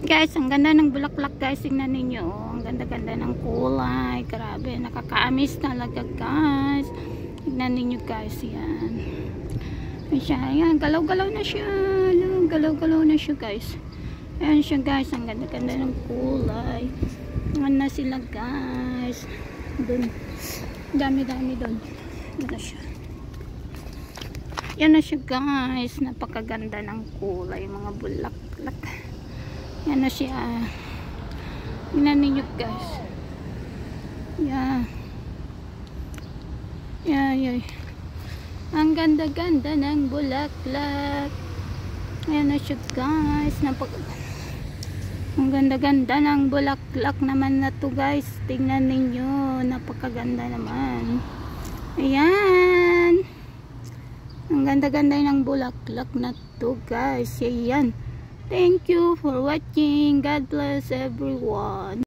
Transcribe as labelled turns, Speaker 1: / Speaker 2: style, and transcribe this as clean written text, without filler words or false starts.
Speaker 1: Guys, ang ganda ng bulaklak guys. Tingnan ninyo. Ang ganda-ganda ng kulay. Grabe, nakakaamis talaga guys. Tingnan ninyo guys. Yan. Ayan, galaw-galaw na siya. Galaw-galaw na siya guys. Ayan siya guys. Ang ganda-ganda ng kulay. Ayan na sila guys. Doon. Dami-dami doon. Yan na siya. Yan na siya guys. Napakaganda ng kulay. Mga bulaklak. Yan na siya. Tingnan ninyo guys. Yan. Yan. Ang ganda-ganda ng bulaklak. Yan na siya guys. Ang ganda-ganda ng bulaklak naman na to guys. Tingnan ninyo. Napakaganda naman. Ayan. Ang ganda-ganda ng bulaklak na to guys. Ayan. Thank you for watching. God bless everyone.